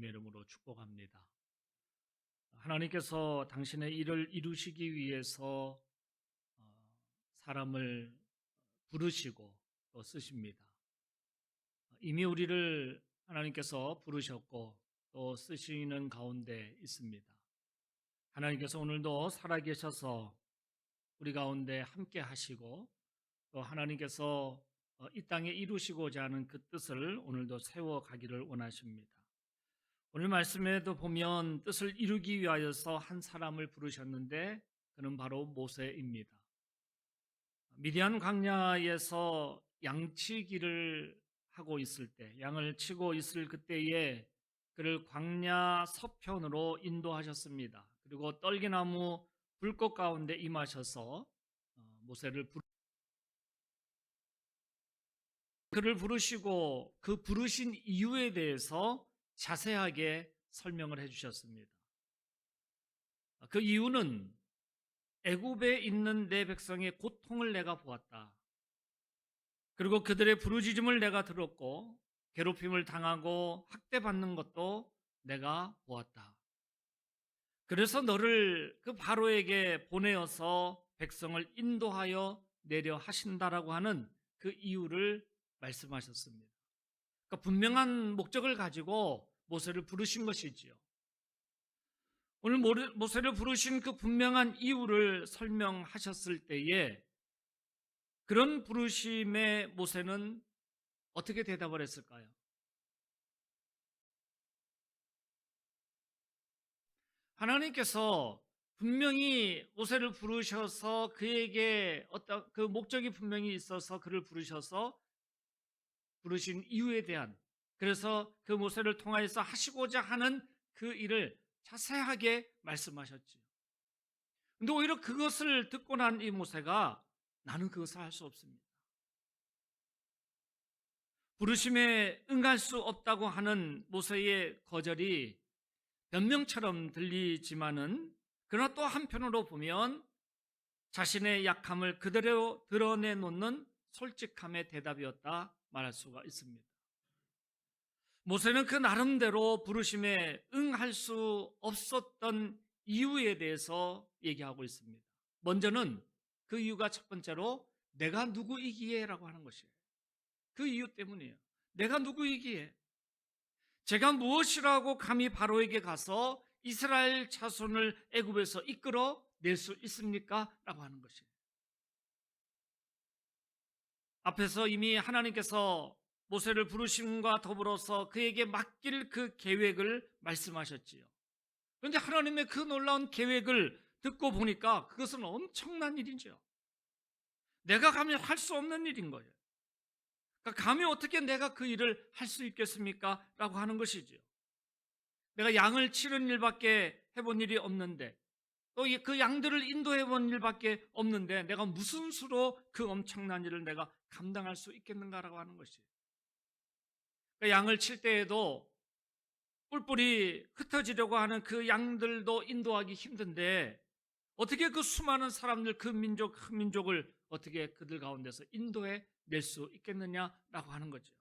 주님의 이름으로 축복합니다. 하나님께서 당신의 일을 이루시기 위해서 사람을 부르시고 또 쓰십니다. 이미 우리를 하나님께서 부르셨고 또 쓰시는 가운데 있습니다. 하나님께서 오늘도 살아계셔서 우리 가운데 함께 하시고 또 하나님께서 이 땅에 이루시고자 하는 그 뜻을 오늘도 세워가기를 원하십니다. 오늘 말씀에도 보면 뜻을 이루기 위하여서 한 사람을 부르셨는데 그는 바로 모세입니다. 미디안 광야에서 양치기를 하고 있을 때, 양을 치고 있을 그때에 그를 광야 서편으로 인도하셨습니다. 그리고 떨기나무 불꽃 가운데 임하셔서 모세를 그를 부르시고 그 부르신 이유에 대해서 자세하게 설명을 해주셨습니다. 그 이유는 애굽에 있는 내 백성의 고통을 내가 보았다. 그리고 그들의 부르짖음을 내가 들었고 괴롭힘을 당하고 학대받는 것도 내가 보았다. 그래서 너를 그 바로에게 보내어서 백성을 인도하여 내려 하신다라고 하는 그 이유를 말씀하셨습니다. 그러니까 분명한 목적을 가지고 모세를 부르신 것이지요. 오늘 모세를 부르신 그 분명한 이유를 설명하셨을 때에 그런 부르심에 모세는 어떻게 대답을 했을까요? 하나님께서 분명히 모세를 부르셔서 그에게 어떤 그 목적이 분명히 있어서 그를 부르셔서 부르신 이유에 대한, 그래서 그 모세를 통하여서 하시고자 하는 그 일을 자세하게 말씀하셨지요. 근데 오히려 그것을 듣고 난 이 모세가 나는 그것을 할 수 없습니다. 부르심에 응할 수 없다고 하는 모세의 거절이 변명처럼 들리지만은 그러나 또 한편으로 보면 자신의 약함을 그대로 드러내놓는 솔직함의 대답이었다 말할 수가 있습니다. 모세는 그 나름대로 부르심에 응할 수 없었던 이유에 대해서 얘기하고 있습니다. 먼저는 그 이유가 첫 번째로 내가 누구이기에 라고 하는 것이에요. 그 이유 때문이에요. 내가 누구이기에, 제가 무엇이라고 감히 바로에게 가서 이스라엘 자손을 애굽에서 이끌어 낼 수 있습니까? 라고 하는 것이에요. 앞에서 이미 하나님께서 모세를 부르심과 더불어서 그에게 맡길 그 계획을 말씀하셨지요. 그런데 하나님의 그 놀라운 계획을 듣고 보니까 그것은 엄청난 일이죠. 내가 감히 할 수 없는 일인 거예요. 그러니까 감히 어떻게 내가 그 일을 할 수 있겠습니까? 라고 하는 것이죠. 내가 양을 치는 일밖에 해본 일이 없는데, 또 그 양들을 인도해 본 일밖에 없는데 내가 무슨 수로 그 엄청난 일을 내가 감당할 수 있겠는가라고 하는 것이에요. 그러니까 양을 칠 때에도 뿔뿔이 흩어지려고 하는 그 양들도 인도하기 힘든데 어떻게 그 수많은 사람들, 그 민족, 큰 민족을 어떻게 그들 가운데서 인도해 낼 수 있겠느냐라고 하는 거죠.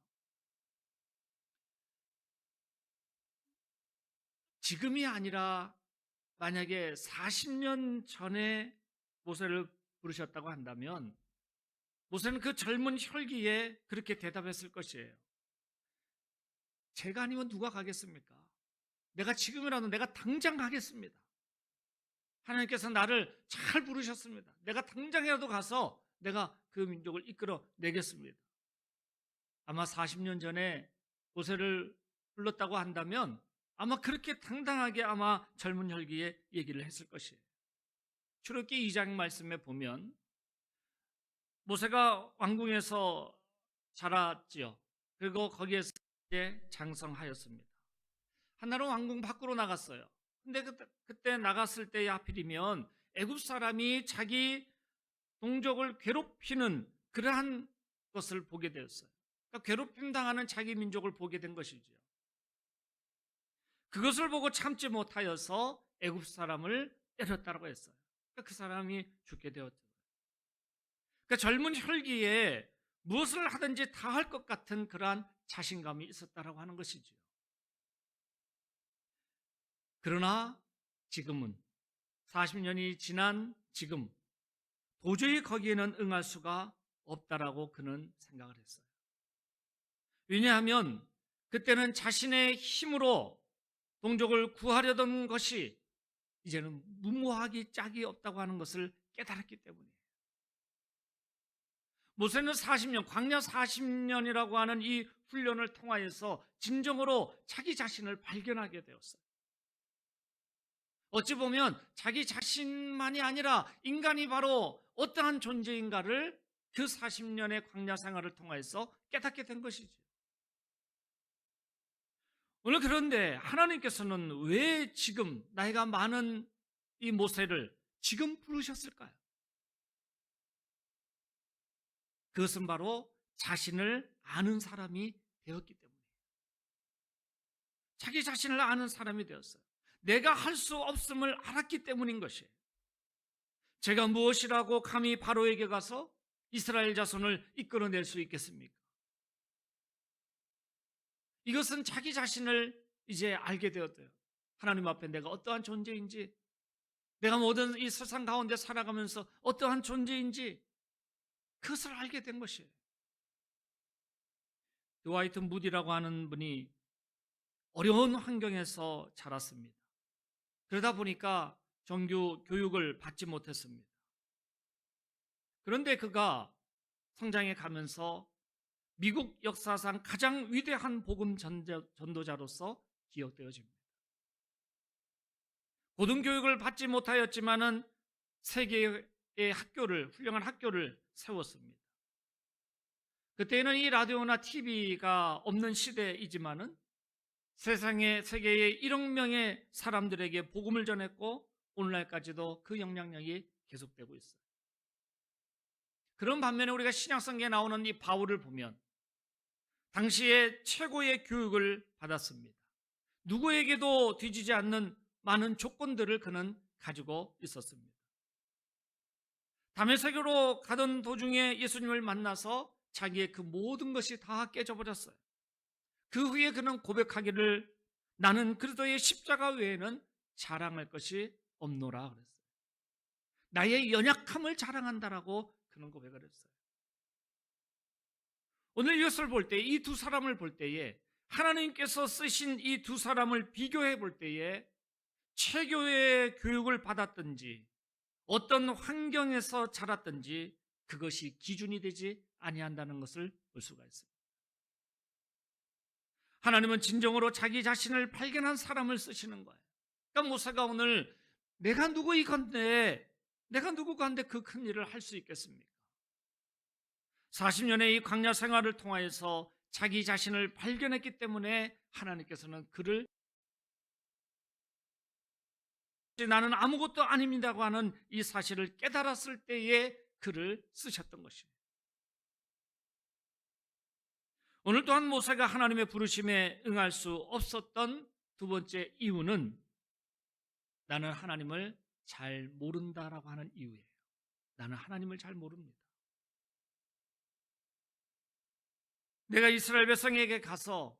지금이 아니라 만약에 40년 전에 모세를 부르셨다고 한다면 모세는 그 젊은 혈기에 그렇게 대답했을 것이에요. 제가 아니면 누가 가겠습니까? 내가 지금이라도 내가 당장 가겠습니다. 하나님께서 나를 잘 부르셨습니다. 내가 당장이라도 가서 내가 그 민족을 이끌어 내겠습니다. 아마 40년 전에 모세를 불렀다고 한다면 아마 그렇게 당당하게 아마 젊은 혈기에 얘기를 했을 것이에요. 출애굽기 2장 말씀에 보면 모세가 왕궁에서 자랐지요. 그리고 거기에서 이제 장성하였습니다. 한날은 왕궁 밖으로 나갔어요. 근데 그때 나갔을 때에 하필이면 애굽 사람이 자기 동족을 괴롭히는 그러한 것을 보게 되었어요. 그러니까 괴롭힘 당하는 자기 민족을 보게 된 것이죠. 그것을 보고 참지 못하여서 애굽 사람을 때렸다고 했어요. 그러니까 그 사람이 죽게 되었죠. 그러니까 젊은 혈기에 무엇을 하든지 다 할 것 같은 그러한 자신감이 있었다라고 하는 것이죠. 그러나 지금은 40년이 지난 지금 도저히 거기에는 응할 수가 없다라고 그는 생각을 했어요. 왜냐하면 그때는 자신의 힘으로 동족을 구하려던 것이 이제는 무모하기 짝이 없다고 하는 것을 깨달았기 때문이에요. 모세는 40년, 광야 40년이라고 하는 이 훈련을 통하여서 진정으로 자기 자신을 발견하게 되었어요. 어찌 보면 자기 자신만이 아니라 인간이 바로 어떠한 존재인가를 그 40년의 광야 생활을 통해서 깨닫게 된 것이죠. 오늘 그런데 하나님께서는 왜 지금 나이가 많은 이 모세를 지금 부르셨을까요? 그것은 바로 자신을 아는 사람이 되었기 때문이에요. 자기 자신을 아는 사람이 되었어요. 내가 할 수 없음을 알았기 때문인 것이에요. 제가 무엇이라고 감히 바로에게 가서 이스라엘 자손을 이끌어낼 수 있겠습니까? 이것은 자기 자신을 이제 알게 되었대요. 하나님 앞에 내가 어떠한 존재인지, 내가 모든 이 세상 가운데 살아가면서 어떠한 존재인지 그것을 알게 된 것이에요. 드와이트 무디라고 하는 분이 어려운 환경에서 자랐습니다. 그러다 보니까 정규 교육을 받지 못했습니다. 그런데 그가 성장해 가면서 미국 역사상 가장 위대한 복음 전도자로서 기억되어집니다. 고등교육을 받지 못하였지만은 세계의 학교를, 훌륭한 학교를 세웠습니다. 그때는 이 라디오나 TV가 없는 시대이지만은 세계의 1억 명의 사람들에게 복음을 전했고 오늘날까지도 그 영향력이 계속되고 있어요. 그런 반면에 우리가 신약성경에 나오는 이 바울을 보면 당시에 최고의 교육을 받았습니다. 누구에게도 뒤지지 않는 많은 조건들을 그는 가지고 있었습니다. 다메섹으로 가던 도중에 예수님을 만나서 자기의 그 모든 것이 다 깨져버렸어요. 그 후에 그는 고백하기를 나는 그리스도의 십자가 외에는 자랑할 것이 없노라 그랬어요. 나의 연약함을 자랑한다라고 그는 고백을 했어요. 오늘 이것을 볼 때, 이 두 사람을 볼 때에 하나님께서 쓰신 이 두 사람을 비교해 볼 때에 최고의 교육을 받았든지 어떤 환경에서 자랐든지 그것이 기준이 되지 아니한다는 것을 볼 수가 있습니다. 하나님은 진정으로 자기 자신을 발견한 사람을 쓰시는 거예요. 그러니까 모세가 오늘 내가 누구이건데 내가 누구건데 그 큰 일을 할 수 있겠습니까? 40년의 이 광야 생활을 통하여서 자기 자신을 발견했기 때문에 하나님께서는 그를 나는 아무것도 아닙니다고 하는 이 사실을 깨달았을 때에 그를 쓰셨던 것입니다. 오늘 또한 모세가 하나님의 부르심에 응할 수 없었던 두 번째 이유는 나는 하나님을 잘 모른다라고 하는 이유예요. 나는 하나님을 잘 모릅니다. 내가 이스라엘 백성에게 가서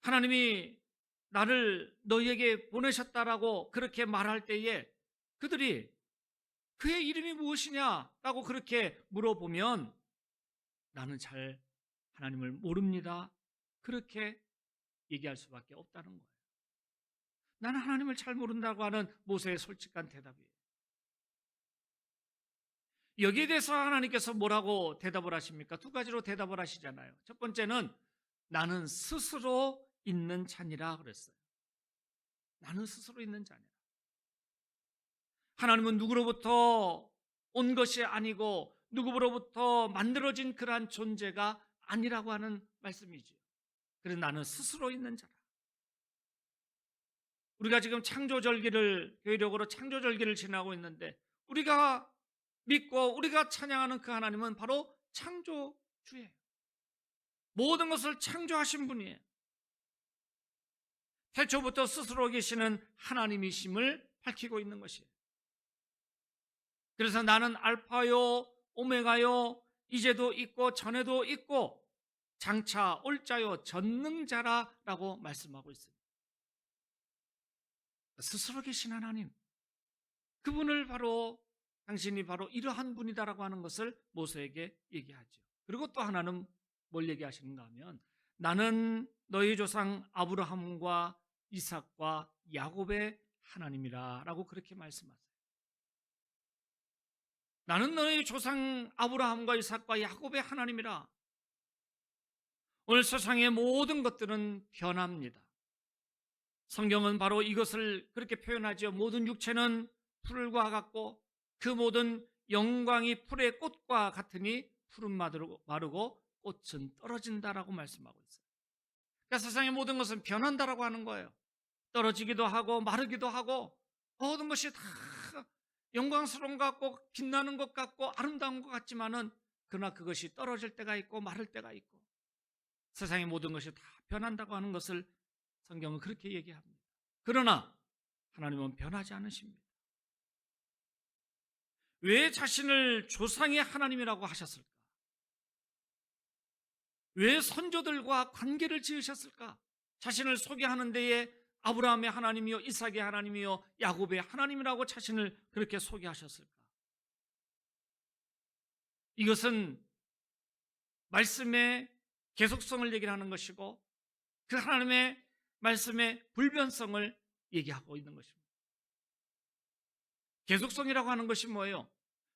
하나님이 나를 너희에게 보내셨다라고 그렇게 말할 때에 그들이 그의 이름이 무엇이냐라고 그렇게 물어보면 나는 잘 하나님을 모릅니다. 그렇게 얘기할 수밖에 없다는 거예요. 나는 하나님을 잘 모른다고 하는 모세의 솔직한 대답이에요. 여기에 대해서 하나님께서 뭐라고 대답을 하십니까? 두 가지로 대답을 하시잖아요. 첫 번째는 나는 스스로 있는 자니라 그랬어요. 나는 스스로 있는 자니라. 하나님은 누구로부터 온 것이 아니고 누구로부터 만들어진 그러한 존재가 아니라고 하는 말씀이지요. 그래서 나는 스스로 있는 자라. 우리가 지금 창조절기를 교회력으로 창조절기를 지나고 있는데 우리가 믿고 우리가 찬양하는 그 하나님은 바로 창조주예요. 모든 것을 창조하신 분이에요. 태초부터 스스로 계시는 하나님이심을 밝히고 있는 것이에요. 그래서 나는 알파요 오메가요 이제도 있고 전에도 있고 장차 올자요 전능자라고 말씀하고 있습니다. 스스로 계신 하나님, 그분을 바로 당신이 바로 이러한 분이다라고 하는 것을 모세에게 얘기하죠. 그리고 또 하나는 뭘 얘기하시는가 하면 나는 너희 조상 아브라함과 이삭과 야곱의 하나님이라 라고 그렇게 말씀하세요. 나는 너희 조상 아브라함과 이삭과 야곱의 하나님이라. 오늘 세상의 모든 것들은 변합니다. 성경은 바로 이것을 그렇게 표현하죠. 모든 육체는 풀과 같고 그 모든 영광이 풀의 꽃과 같으니 풀은 마르고 꽃은 떨어진다라고 말씀하고 있어요. 그러니까 세상의 모든 것은 변한다라고 하는 거예요. 떨어지기도 하고 마르기도 하고 모든 것이 다 영광스러운 것 같고 빛나는 것 같고 아름다운 것 같지만은 그러나 그것이 떨어질 때가 있고 마를 때가 있고 세상의 모든 것이 다 변한다고 하는 것을 성경은 그렇게 얘기합니다. 그러나 하나님은 변하지 않으십니다. 왜 자신을 조상의 하나님이라고 하셨을까? 왜 선조들과 관계를 지으셨을까? 자신을 소개하는 데에 아브라함의 하나님이요 이삭의 하나님이요 야곱의 하나님이라고 자신을 그렇게 소개하셨을까? 이것은 말씀의 계속성을 얘기하는 것이고 그 하나님의 말씀의 불변성을 얘기하고 있는 것입니다. 계속성이라고 하는 것이 뭐예요?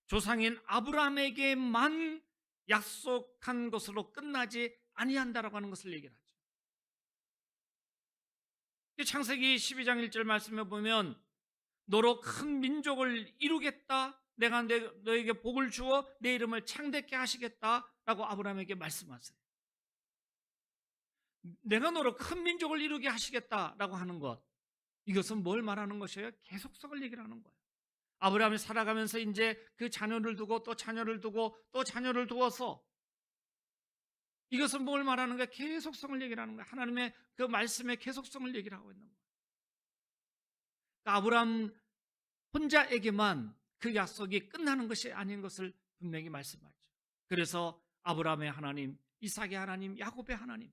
조상인 아브라함에게만 약속한 것으로 끝나지 아니한다라고 하는 것을 얘기를 하죠. 창세기 12장 1절 말씀에 보면 너로 큰 민족을 이루겠다, 내가 너에게 복을 주어 내 이름을 창대케 하시겠다라고 아브라함에게 말씀하세요. 내가 너로 큰 민족을 이루게 하시겠다라고 하는 것, 이것은 뭘 말하는 것이에요? 계속성을 얘기를 하는 거예요. 아브라함이 살아가면서 이제 그 자녀를 두고 또 자녀를 두고 또 자녀를 두어서 이것은 뭘 말하는 거예요? 계속성을 얘기를 하는 거예요. 하나님의 그 말씀의 계속성을 얘기를 하고 있는 거예요. 그러니까 아브라함 혼자에게만 그 약속이 끝나는 것이 아닌 것을 분명히 말씀하죠. 그래서 아브라함의 하나님, 이삭의 하나님, 야곱의 하나님,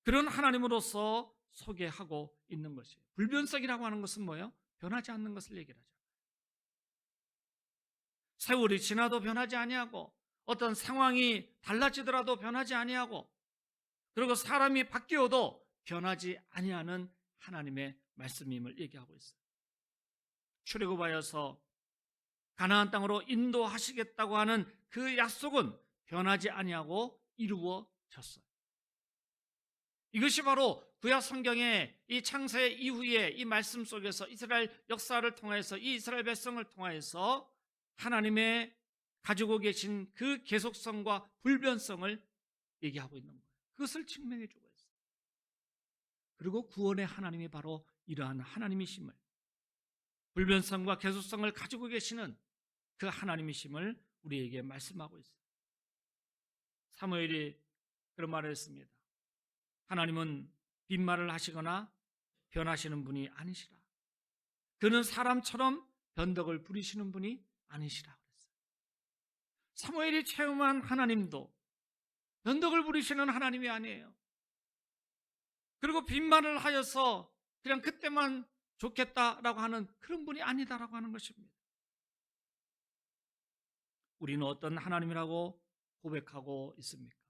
그런 하나님으로서 소개하고 있는 것이에요. 불변성이라고 하는 것은 뭐예요? 변하지 않는 것을 얘기를 하죠. 세월이 지나도 변하지 아니하고 어떤 상황이 달라지더라도 변하지 아니하고 그리고 사람이 바뀌어도 변하지 아니하는 하나님의 말씀임을 얘기하고 있어요. 출애굽하여서 가나안 땅으로 인도하시겠다고 하는 그 약속은 변하지 아니하고 이루어졌어요. 이것이 바로 구약 성경의 이 창세 이후에 이 말씀 속에서 이스라엘 역사를 통해서 이 이스라엘 백성을 통해서 하나님의 가지고 계신 그 계속성과 불변성을 얘기하고 있는 거예요. 그것을 증명해 주고 있어요. 그리고 구원의 하나님이 바로 이러한 하나님이심을, 불변성과 계속성을 가지고 계시는 그 하나님이심을 우리에게 말씀하고 있어요. 사무엘이 그런 말을 했습니다. 하나님은 빈말을 하시거나 변하시는 분이 아니시라. 그는 사람처럼 변덕을 부리시는 분이 아니시라 그랬어요. 사무엘이 체험한 하나님도 변덕을 부리시는 하나님이 아니에요. 그리고 빈말을 하여서 그냥 그때만 좋겠다라고 하는 그런 분이 아니다라고 하는 것입니다. 우리는 어떤 하나님이라고 고백하고 있습니까?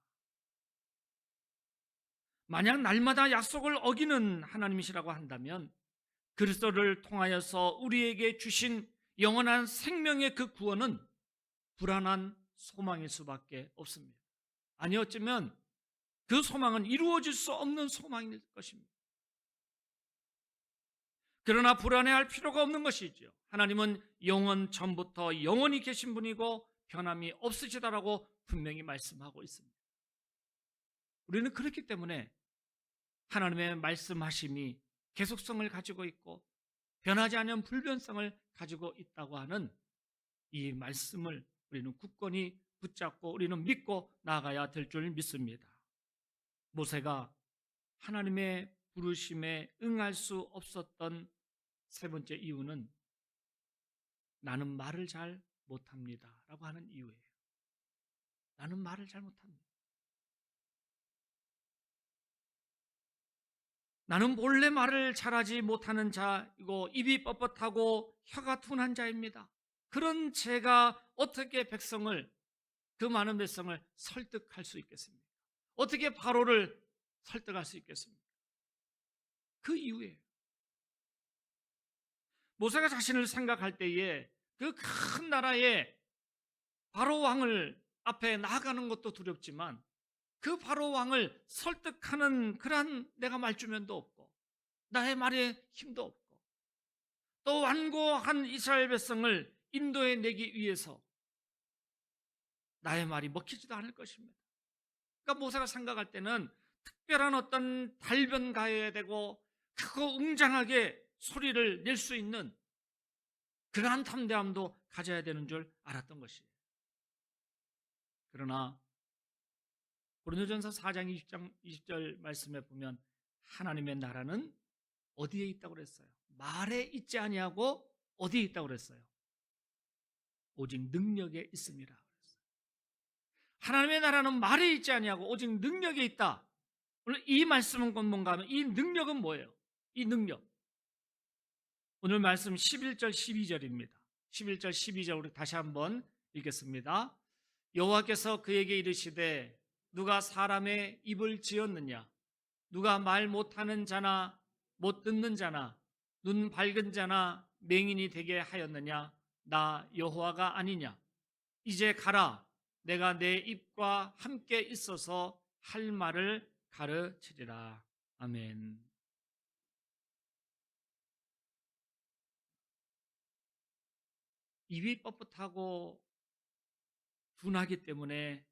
만약 날마다 약속을 어기는 하나님이시라고 한다면 그리스도를 통하여서 우리에게 주신 영원한 생명의 그 구원은 불안한 소망일 수밖에 없습니다. 아니 어쩌면 그 소망은 이루어질 수 없는 소망일 것입니다. 그러나 불안해할 필요가 없는 것이죠. 하나님은 영원 전부터 영원히 계신 분이고 변함이 없으시다라고 분명히 말씀하고 있습니다. 우리는 그렇기 때문에 하나님의 말씀하심이 계속성을 가지고 있고 변하지 않는 불변성을 가지고 있다고 하는 이 말씀을 우리는 굳건히 붙잡고 우리는 믿고 나아가야 될 줄 믿습니다. 모세가 하나님의 부르심에 응할 수 없었던 세 번째 이유는 나는 말을 잘 못합니다 라고 하는 이유예요. 나는 말을 잘 못합니다. 나는 본래 말을 잘하지 못하는 자이고 입이 뻣뻣하고 혀가 둔한 자입니다. 그런 제가 어떻게 그 많은 백성을 설득할 수 있겠습니까? 어떻게 바로를 설득할 수 있겠습니까? 그 이유에 모세가 자신을 생각할 때에 그 큰 나라의 바로 왕을 앞에 나아가는 것도 두렵지만 그 바로 왕을 설득하는 그러한 내가 말주면도 없고 나의 말에 힘도 없고 또 완고한 이스라엘 백성을 인도해 내기 위해서 나의 말이 먹히지도 않을 것입니다. 그러니까 모세가 생각할 때는 특별한 어떤 달변 가해야 되고 크고 웅장하게 소리를 낼 수 있는 그러한 담대함도 가져야 되는 줄 알았던 것이에요. 그러나 고린도전서 4장 20절 말씀에 보면 하나님의 나라는 어디에 있다고 그랬어요? 말에 있지 아니하고 어디에 있다고 그랬어요? 오직 능력에 있습니다. 하나님의 나라는 말에 있지 아니하고 오직 능력에 있다. 오늘 이 말씀은 뭔가 하면 이 능력은 뭐예요? 이 능력. 오늘 말씀 11절 12절입니다. 11절 12절 우리 다시 한번 읽겠습니다. 여호와께서 그에게 이르시되 누가 사람의 입을 지었느냐? 누가 말 못하는 자나 못 듣는 자나 눈 밝은 자나 맹인이 되게 하였느냐? 나 여호와가 아니냐? 이제 가라. 내가 내 입과 함께 있어서 할 말을 가르치리라. 아멘. 입이 뻣뻣하고 둔하기 때문에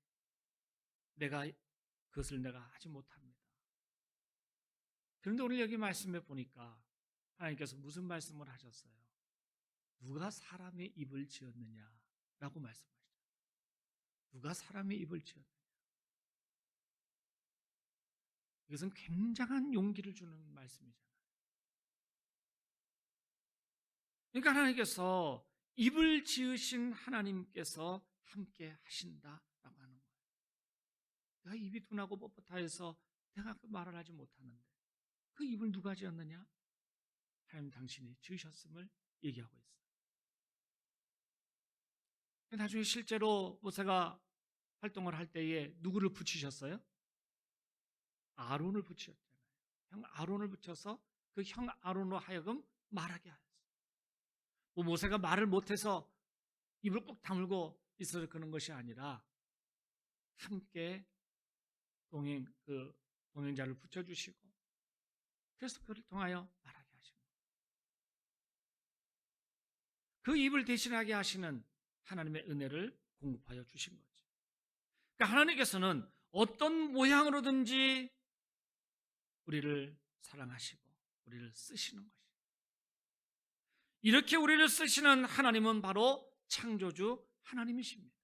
그것을 내가 하지 못합니다. 그런데 오늘 여기 말씀에 보니까 하나님께서 무슨 말씀을 하셨어요? 누가 사람의 입을 지었느냐라고 말씀하시죠. 누가 사람의 입을 지었느냐. 이것은 굉장한 용기를 주는 말씀이잖아요. 그러니까 하나님께서 입을 지으신 하나님께서 함께 하신다라고 하는 거예요. 내가 입이 둔하고 뻣뻣하여서 내가 그 말을 하지 못하는데 그 입을 누가 지었느냐? 하나님 당신이 지으셨음을 얘기하고 있어요. 나중에 실제로 모세가 활동을 할 때에 누구를 붙이셨어요? 아론을 붙이셨잖아요. 형 아론을 붙여서 그 형 아론으로 하여금 말하게 하셨어요. 모세가 말을 못해서 입을 꼭 다물고 있어서 그런 것이 아니라 함께 동행자를 붙여주시고 그래서 그를 통하여 말하게 하신 거예요. 그 입을 대신하게 하시는 하나님의 은혜를 공급하여 주신 거죠. 그러니까 하나님께서는 어떤 모양으로든지 우리를 사랑하시고 우리를 쓰시는 것이죠. 이렇게 우리를 쓰시는 하나님은 바로 창조주 하나님이십니다.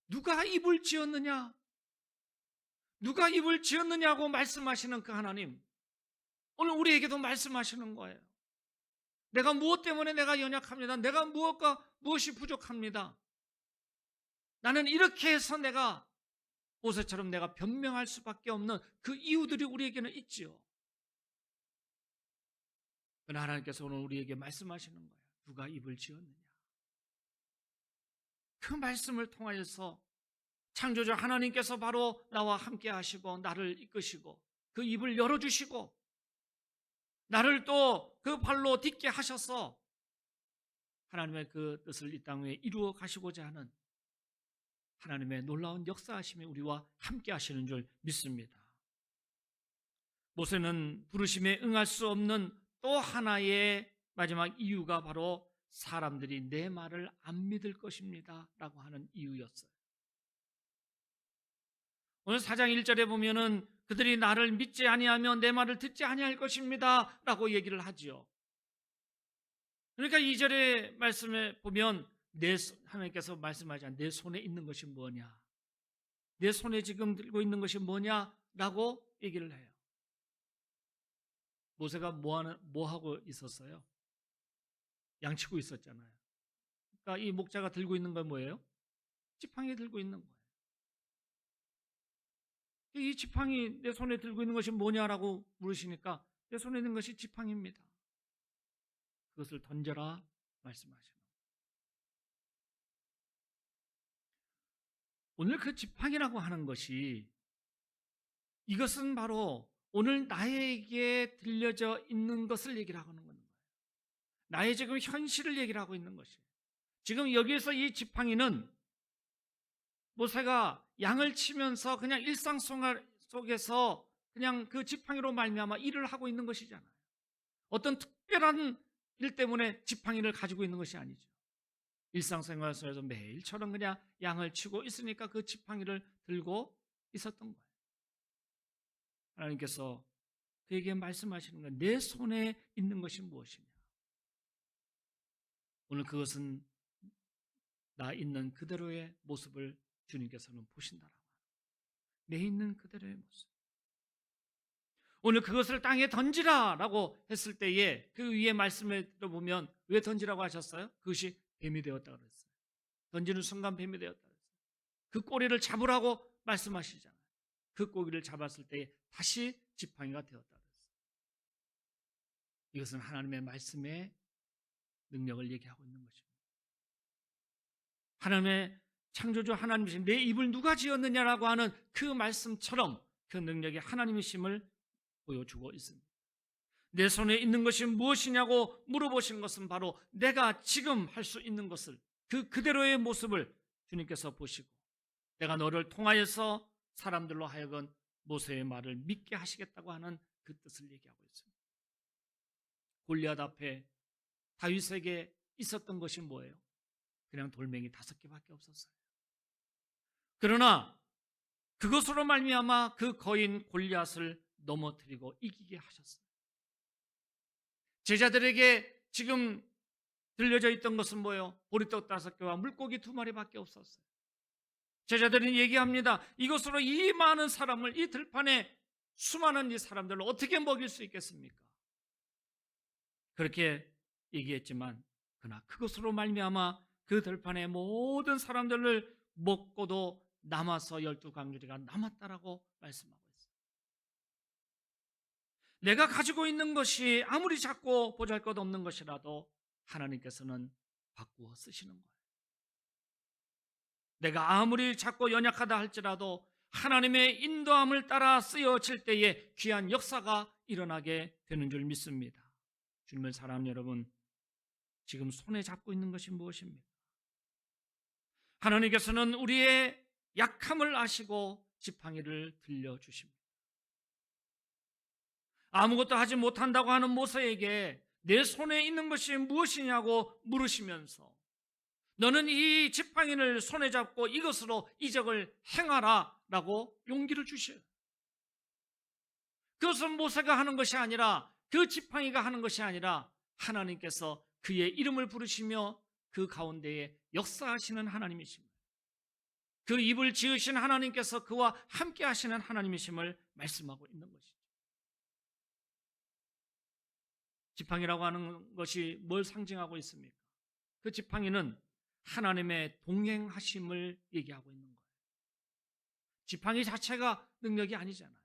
누가 입을 지었느냐? 누가 입을 지었느냐고 말씀하시는 그 하나님, 오늘 우리에게도 말씀하시는 거예요. 내가 무엇 때문에 내가 연약합니다. 내가 무엇이 부족합니다. 나는 이렇게 해서 내가 모세처럼 내가 변명할 수밖에 없는 그 이유들이 우리에게는 있지요. 그러나 하나님께서 오늘 우리에게 말씀하시는 거예요. 누가 입을 지었느냐? 그 말씀을 통하여서 창조주 하나님께서 바로 나와 함께 하시고 나를 이끄시고 그 입을 열어주시고 나를 또 그 발로 딛게 하셔서 하나님의 그 뜻을 이 땅 위에 이루어 가시고자 하는 하나님의 놀라운 역사하심이 우리와 함께 하시는 줄 믿습니다. 모세는 부르심에 응할 수 없는 또 하나의 마지막 이유가 바로 사람들이 내 말을 안 믿을 것입니다 라고 하는 이유였어요. 오늘 4장 1절에 보면은 그들이 나를 믿지 아니하면 내 말을 듣지 아니할 것입니다 라고 얘기를 하지요. 그러니까 2절의 말씀에 보면 하나님께서 말씀하지 내 손에 있는 것이 뭐냐, 내 손에 지금 들고 있는 것이 뭐냐 라고 얘기를 해요. 모세가 뭐 하고 있었어요? 양치고 있었잖아요. 그러니까 이 목자가 들고 있는 건 뭐예요? 지팡이 들고 있는 거예요. 이 지팡이 내 손에 들고 있는 것이 뭐냐라고 물으시니까 내 손에 있는 것이 지팡이입니다. 그것을 던져라 말씀하시는 거예요. 오늘 그 지팡이라고 하는 것이, 이것은 바로 오늘 나에게 들려져 있는 것을 얘기를 하고 있는 거예요. 나의 지금 현실을 얘기를 하고 있는 것이에요. 지금 여기에서 이 지팡이는 모세가 양을 치면서 그냥 일상생활 속에서 그냥 그 지팡이로 말미암아 일을 하고 있는 것이잖아요. 어떤 특별한 일 때문에 지팡이를 가지고 있는 것이 아니죠. 일상생활 속에서 매일처럼 그냥 양을 치고 있으니까 그 지팡이를 들고 있었던 거예요. 하나님께서 그에게 말씀하시는 건 내 손에 있는 것이 무엇이냐. 오늘 그것은 나 있는 그대로의 모습을 주님께서는 보신다라고 합니다. 내 있는 그대로의 모습. 오늘 그것을 땅에 던지라라고 했을 때에 그 위에 말씀을 들어보면 왜 던지라고 하셨어요? 그것이 뱀이 되었다고 그랬어요. 던지는 순간 뱀이 되었다고 그랬어요. 그 꼬리를 잡으라고 말씀하시잖아요. 그 꼬리를 잡았을 때에 다시 지팡이가 되었다고 그랬어요. 이것은 하나님의 말씀의 능력을 얘기하고 있는 것입니다. 하나님의 창조주 하나님이신 내 입을 누가 지었느냐라고 하는 그 말씀처럼 그 능력이 하나님이심을 보여주고 있습니다. 내 손에 있는 것이 무엇이냐고 물어보신 것은 바로 내가 지금 할 수 있는 것을, 그 그대로의 모습을 주님께서 보시고 내가 너를 통하여서 사람들로 하여금 모세의 말을 믿게 하시겠다고 하는 그 뜻을 얘기하고 있습니다. 골리앗 앞에 다윗에게 있었던 것이 뭐예요? 그냥 돌멩이 5개밖에 없었어요. 그러나 그것으로 말미암아 그 거인 골리앗을 넘어뜨리고 이기게 하셨어요. 제자들에게 지금 들려져 있던 것은 뭐예요? 보리떡 5개와 물고기 2마리밖에 없었어요. 제자들은 얘기합니다. 이것으로 이 많은 사람을, 이 들판에 수많은 이 사람들을 어떻게 먹일 수 있겠습니까? 그렇게 얘기했지만 그러나 그것으로 말미암아 그 들판의 모든 사람들을 먹고도 남아서 12광주리가 남았다라고 말씀하고 있어요. 내가 가지고 있는 것이 아무리 작고 보잘것없는 것이라도 하나님께서는 바꾸어 쓰시는 거예요. 내가 아무리 작고 연약하다 할지라도 하나님의 인도함을 따라 쓰여질 때에 귀한 역사가 일어나게 되는 줄 믿습니다. 주님의 사랑 여러분, 지금 손에 잡고 있는 것이 무엇입니까? 하나님께서는 우리의 약함을 아시고 지팡이를 들려주십니다. 아무것도 하지 못한다고 하는 모세에게 내 손에 있는 것이 무엇이냐고 물으시면서 너는 이 지팡이를 손에 잡고 이것으로 이적을 행하라 라고 용기를 주셔요. 그것은 모세가 하는 것이 아니라, 그 지팡이가 하는 것이 아니라 하나님께서 그의 이름을 부르시며 그 가운데에 역사하시는 하나님이십니다. 그 입을 지으신 하나님께서 그와 함께 하시는 하나님이심을 말씀하고 있는 것이죠. 지팡이라고 하는 것이 뭘 상징하고 있습니까? 그 지팡이는 하나님의 동행하심을 얘기하고 있는 거예요. 지팡이 자체가 능력이 아니잖아요.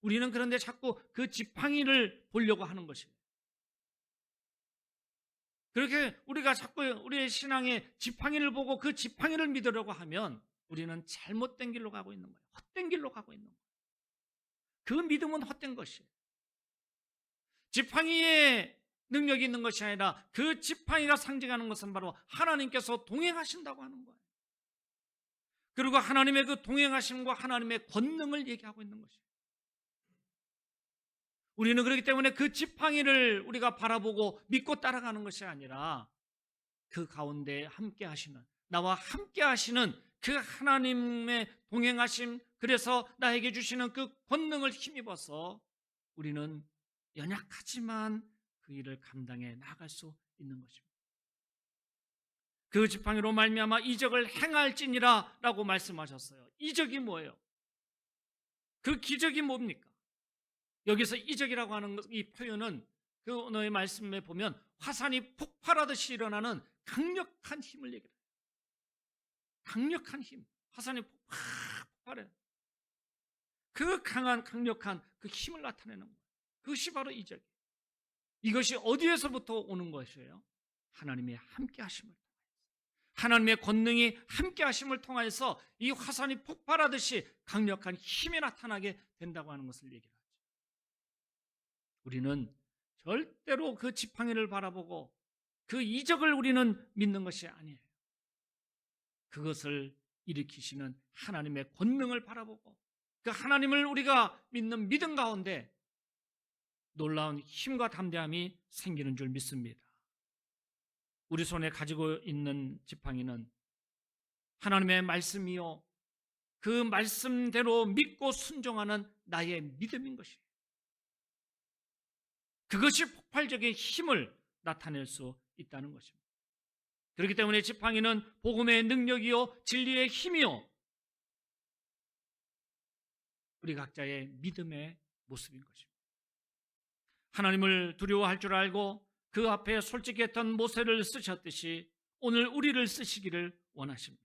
우리는 그런데 자꾸 그 지팡이를 보려고 하는 것이에요. 그렇게 우리가 자꾸 우리의 신앙에 지팡이를 보고 그 지팡이를 믿으려고 하면 우리는 잘못된 길로 가고 있는 거예요. 헛된 길로 가고 있는 거예요. 그 믿음은 헛된 것이에요. 지팡이에 능력이 있는 것이 아니라 그 지팡이가 상징하는 것은 바로 하나님께서 동행하신다고 하는 거예요. 그리고 하나님의 그 동행하심과 하나님의 권능을 얘기하고 있는 것이에요. 우리는 그렇기 때문에 그 지팡이를 우리가 바라보고 믿고 따라가는 것이 아니라 그 가운데 함께 하시는, 나와 함께 하시는 그 하나님의 동행하심, 그래서 나에게 주시는 그 권능을 힘입어서 우리는 연약하지만 그 일을 감당해 나갈 수 있는 것입니다. 그 지팡이로 말미암아 이적을 행할지니라 라고 말씀하셨어요. 이적이 뭐예요? 그 기적이 뭡니까? 여기서 이적이라고 하는 이 표현은 그 오늘의 말씀에 보면 화산이 폭발하듯이 일어나는 강력한 힘을 얘기해요. 강력한 힘. 화산이 폭발해요. 그 강한 강력한 그 힘을 나타내는 거예요. 그것이 바로 이적이에요. 이것이 어디에서부터 오는 것이에요? 하나님의 함께 하심을, 하나님의 권능이 함께 하심을 통하여서 이 화산이 폭발하듯이 강력한 힘이 나타나게 된다고 하는 것을 얘기하죠. 우리는 절대로 그 지팡이를 바라보고 그 이적을 우리는 믿는 것이 아니에요. 그것을 일으키시는 하나님의 권능을 바라보고 그 하나님을 우리가 믿는 믿음 가운데 놀라운 힘과 담대함이 생기는 줄 믿습니다. 우리 손에 가지고 있는 지팡이는 하나님의 말씀이요, 그 말씀대로 믿고 순종하는 나의 믿음인 것이에요. 그것이 폭발적인 힘을 나타낼 수 있다는 것입니다. 그렇기 때문에 지팡이는 복음의 능력이요, 진리의 힘이요, 우리 각자의 믿음의 모습인 것입니다. 하나님을 두려워할 줄 알고 그 앞에 솔직했던 모세를 쓰셨듯이 오늘 우리를 쓰시기를 원하십니다.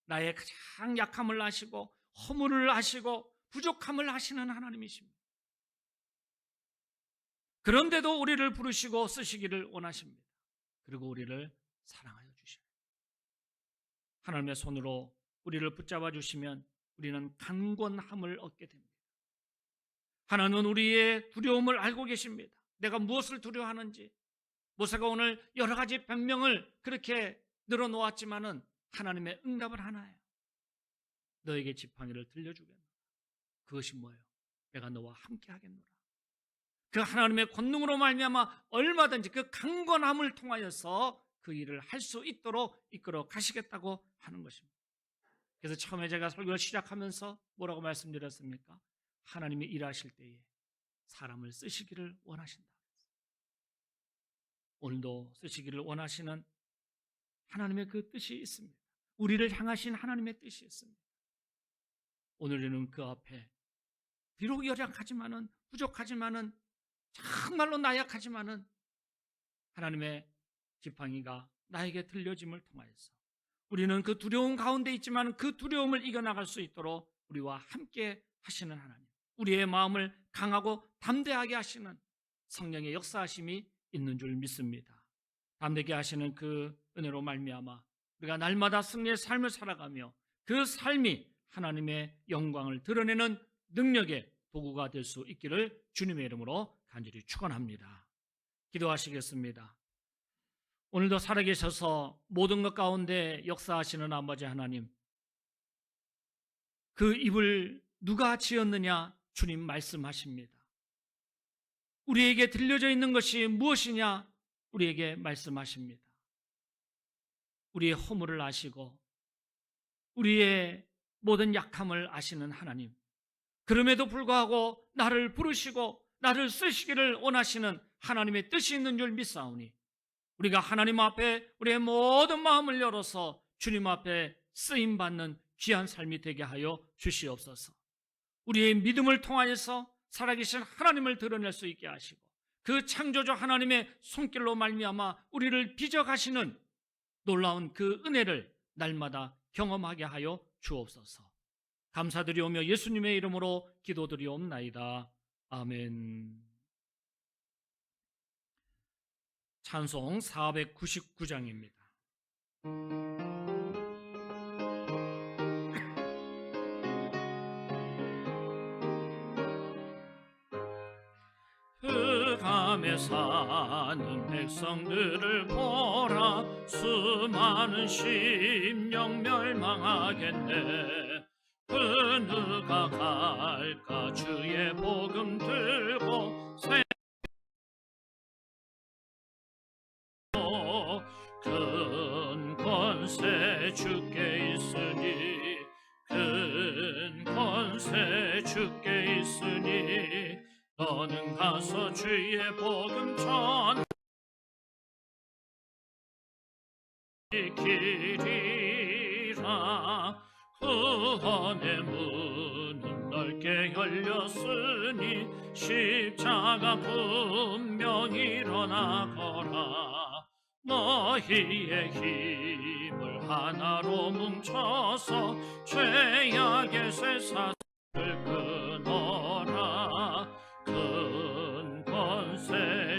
나의 가장 약함을 아시고 허물을 아시고 부족함을 아시는 하나님이십니다. 그런데도 우리를 부르시고 쓰시기를 원하십니다. 그리고 우리를 사랑하여 주셔요. 하나님의 손으로 우리를 붙잡아 주시면 우리는 강권함을 얻게 됩니다. 하나님은 우리의 두려움을 알고 계십니다. 내가 무엇을 두려워하는지. 모세가 오늘 여러 가지 변명을 그렇게 늘어놓았지만은 하나님의 응답을 하나예요. 너에게 지팡이를 들려주겠노라. 그것이 뭐예요? 내가 너와 함께 하겠노라. 그 하나님의 권능으로 말미암아 얼마든지 그 강건함을 통하여서 그 일을 할 수 있도록 이끌어 가시겠다고 하는 것입니다. 그래서 처음에 제가 설교를 시작하면서 뭐라고 말씀드렸습니까? 하나님이 일하실 때에 사람을 쓰시기를 원하신다. 오늘도 쓰시기를 원하시는 하나님의 그 뜻이 있습니다. 우리를 향하신 하나님의 뜻이 있습니다. 오늘은 그 앞에 비록 연약하지만은, 부족하지만은, 정말로 나약하지만은 하나님의 지팡이가 나에게 들려짐을 통하여서 우리는 그 두려움 가운데 있지만 그 두려움을 이겨나갈 수 있도록 우리와 함께 하시는 하나님, 우리의 마음을 강하고 담대하게 하시는 성령의 역사하심이 있는 줄 믿습니다. 담대하게 하시는 그 은혜로 말미암아 우리가 날마다 승리의 삶을 살아가며 그 삶이 하나님의 영광을 드러내는 능력의 도구가 될 수 있기를 주님의 이름으로 간절히 축원합니다. 기도하시겠습니다. 오늘도 살아계셔서 모든 것 가운데 역사하시는 아버지 하나님, 그 입을 누가 지었느냐 주님 말씀하십니다. 우리에게 들려져 있는 것이 무엇이냐 우리에게 말씀하십니다. 우리의 허물을 아시고 우리의 모든 약함을 아시는 하나님, 그럼에도 불구하고 나를 부르시고 나를 쓰시기를 원하시는 하나님의 뜻이 있는 줄 믿사오니 우리가 하나님 앞에 우리의 모든 마음을 열어서 주님 앞에 쓰임받는 귀한 삶이 되게 하여 주시옵소서. 우리의 믿음을 통하여서 살아계신 하나님을 드러낼 수 있게 하시고 그 창조주 하나님의 손길로 말미암아 우리를 빚어가시는 놀라운 그 은혜를 날마다 경험하게 하여 주옵소서. 감사드리오며 예수님의 이름으로 기도드리옵나이다. 아멘. 찬송 499장입니다. 흑암에 사는 백성들을 보라. 수많은 심령 멸망하겠네. 그 누가 갈까 주의 복음 들고 큰 권세 주께 있으니 큰 권세 주께 있으니 너는 가서 주의 복음 전하리라. 구원의 문은 넓게 열렸으니 십자가 분명히 일어나거라. 너희의 힘을 하나로 뭉쳐서 죄악의 쇠사슬을 끊어라. 그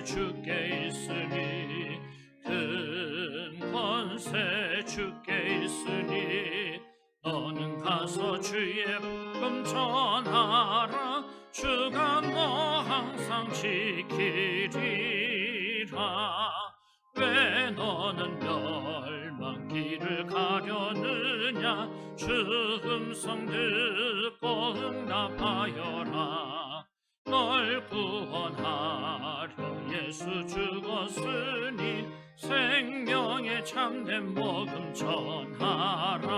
주께 있으니 큰 권세 주께 있으니 너는 가서 주의 복음 전하라 주가 너 항상 지키리라 왜 너는 멸망길을 가려느냐 주 음성 듣고 응답하여라 널 구원하려 예수 죽었으니 생명의 참된 복음 전하라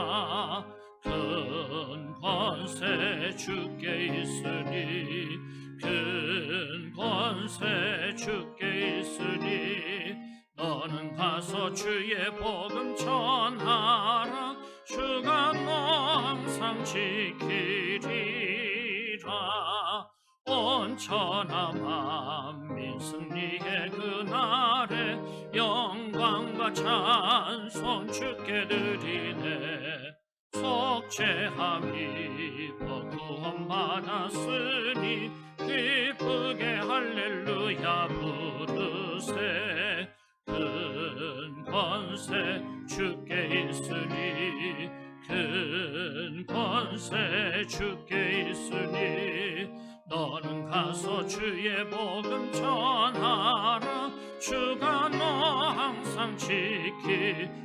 큰 권세 주께 있으니 큰 권세 주께 있으니 너는 가서 주의 복음 전하라 주가 너 항상 지키리라 온 천하 만민 승리의 그날에 영광과 찬송 주께 드리네 속죄함이 구원 받았으니 기쁘게 할렐루야 부르세 큰 권세 주께 있으니 큰 권세 주께 있으니 너는 가서 주의 복음 전하라 주가 너 항상 지키리라